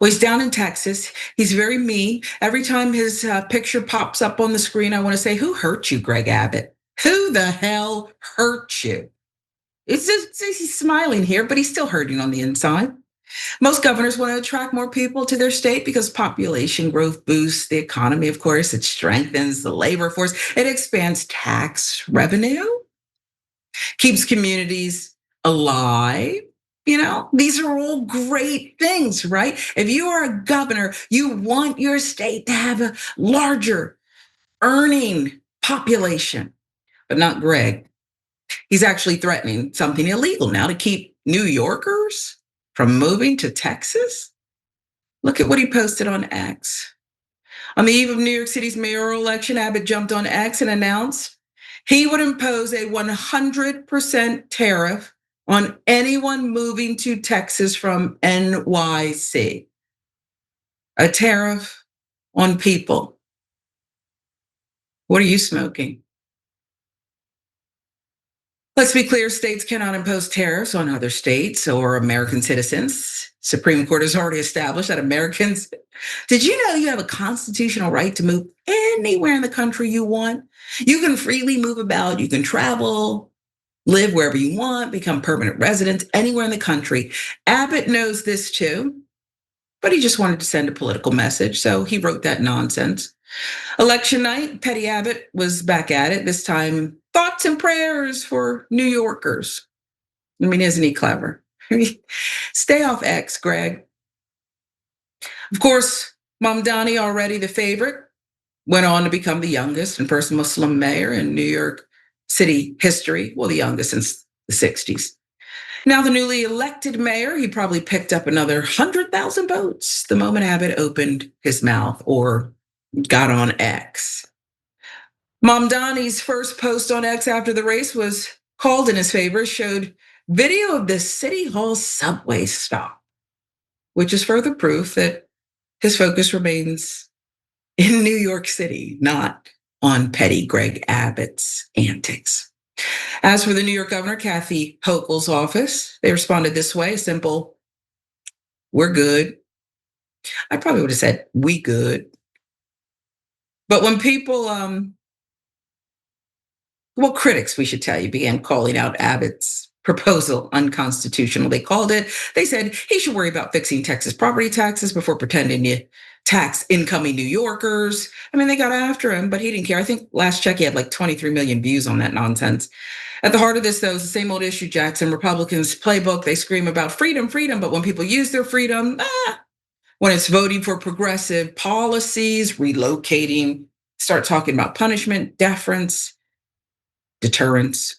Well, he's down in Texas. He's very mean. Every time his picture pops up on the screen, I want to say, who hurt you, Greg Abbott? Who the hell hurt you? It's just, he's smiling here, but he's still hurting on the inside. Most governors want to attract more people to their state because population growth boosts the economy, of course. It strengthens the labor force. It expands tax revenue, keeps communities alive. These are all great things, right? If you are a governor, you want your state to have a larger earning population, but not Greg. He's actually threatening something illegal now to keep New Yorkers from moving to Texas. Look at what he posted on X. On the eve of New York City's mayoral election, Abbott jumped on X and announced he would impose a 100% tariff on anyone moving to Texas from NYC. A tariff on people. What are you smoking? Let's be clear, states cannot impose tariffs on other states or American citizens. Supreme Court has already established that Americans, did you know you have a constitutional right to move anywhere in the country you want? You can freely move about, you can travel, live wherever you want, become permanent residents anywhere in the country. Abbott knows this too, but he just wanted to send a political message, so he wrote that nonsense. Election night, Petty Abbott was back at it, this time thoughts and prayers for New Yorkers. I mean, isn't he clever? Stay off X, Greg. Of course, Mamdani, already the favorite, went on to become the youngest and first Muslim mayor in New York City history, well, the youngest since the 60s. Now, the newly elected mayor, he probably picked up another 100,000 votes the moment Abbott opened his mouth or got on X. Mamdani's first post on X after the race was called in his favor, showed video of the City Hall subway stop, which is further proof that his focus remains in New York City, not on petty Greg Abbott's antics. As for the New York Governor Kathy Hochul's office, they responded this way, simple, we're good. I probably would have said, we good. But when people, critics, we should tell you, began calling out Abbott's proposal unconstitutional, they said he should worry about fixing Texas property taxes before pretending to tax incoming New Yorkers. I mean, they got after him, but he didn't care. I think last check, he had like 23 million views on that nonsense. At the heart of this, though, is the same old issue, Jackson. Republicans' playbook, they scream about freedom, but when people use their freedom, when it's voting for progressive policies, relocating, start talking about punishment, deference, deterrence,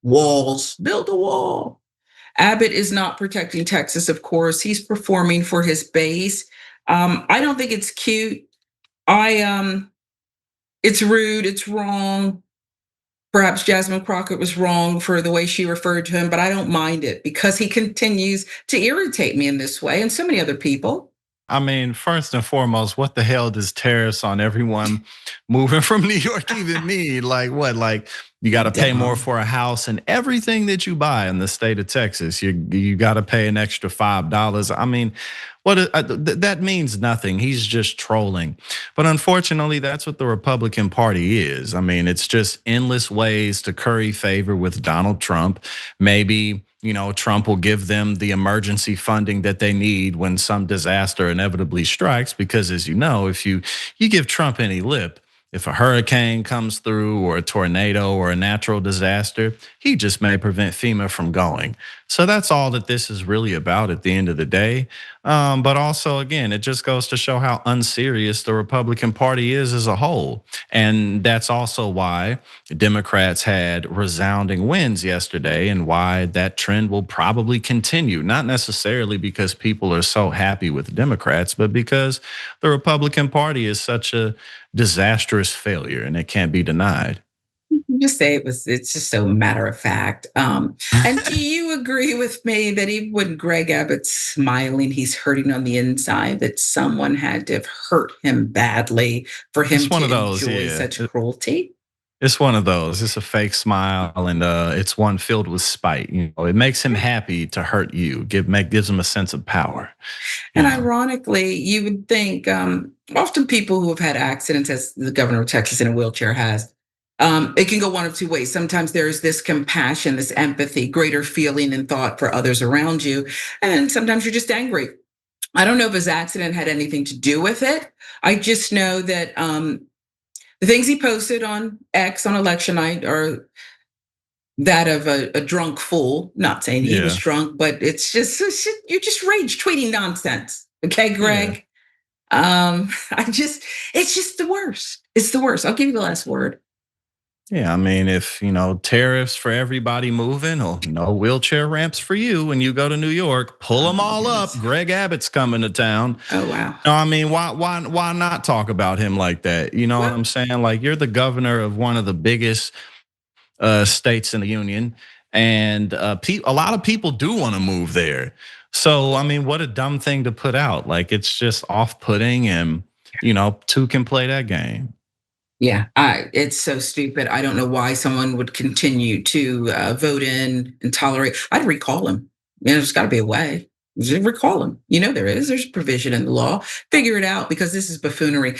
walls, build a wall. Abbott is not protecting Texas, of course. He's performing for his base. I don't think it's cute. It's rude, it's wrong. Perhaps Jasmine Crockett was wrong for the way she referred to him, but I don't mind it because he continues to irritate me in this way and so many other people. I mean, first and foremost, what the hell does tariffs on everyone moving from New York even mean? Like what? Like you got to pay more for a house and everything that you buy in the state of Texas. You got to pay an extra $5. I mean, that means nothing. He's just trolling. But unfortunately, that's what the Republican Party is. I mean, it's just endless ways to curry favor with Donald Trump. Maybe Trump will give them the emergency funding that they need when some disaster inevitably strikes. Because as you know, if you give Trump any lip, if a hurricane comes through or a tornado or a natural disaster, he just may prevent FEMA from going. So that's all that this is really about at the end of the day. But also, again, it just goes to show how unserious the Republican Party is as a whole. And that's also why Democrats had resounding wins yesterday and why that trend will probably continue. Not necessarily because people are so happy with Democrats, but because the Republican Party is such a disastrous failure and it can't be denied. Just say it's just so matter of fact. And do you agree with me that even when Greg Abbott's smiling, he's hurting on the inside, that someone had to have hurt him badly for him to enjoy such cruelty? It's one of those. It's a fake smile, and it's one filled with spite. It makes him happy to hurt you. Gives him a sense of power. And ironically, you would think often people who have had accidents, as the governor of Texas in a wheelchair has, it can go one of two ways. Sometimes there's this compassion, this empathy, greater feeling and thought for others around you. And sometimes you're just angry. I don't know if his accident had anything to do with it. I just know that the things he posted on X on election night are that of a drunk fool. Not saying he was drunk, but it's just you're just rage tweeting nonsense. Okay, Greg. It's just the worst. It's the worst. I'll give you the last word. Yeah, I mean, if tariffs for everybody moving, or no wheelchair ramps for you when you go to New York, pull them all up. Greg Abbott's coming to town. Oh wow. No, I mean, why not talk about him like that? You know what I'm saying? Like, you're the governor of one of the biggest states in the union, and a lot of people do want to move there. So I mean, what a dumb thing to put out. Like, it's just off-putting, and two can play that game. Yeah, it's so stupid. I don't know why someone would continue to vote in and tolerate. I'd recall him. There's got to be a way. Just recall him. There is. There's provision in the law. Figure it out, because this is buffoonery.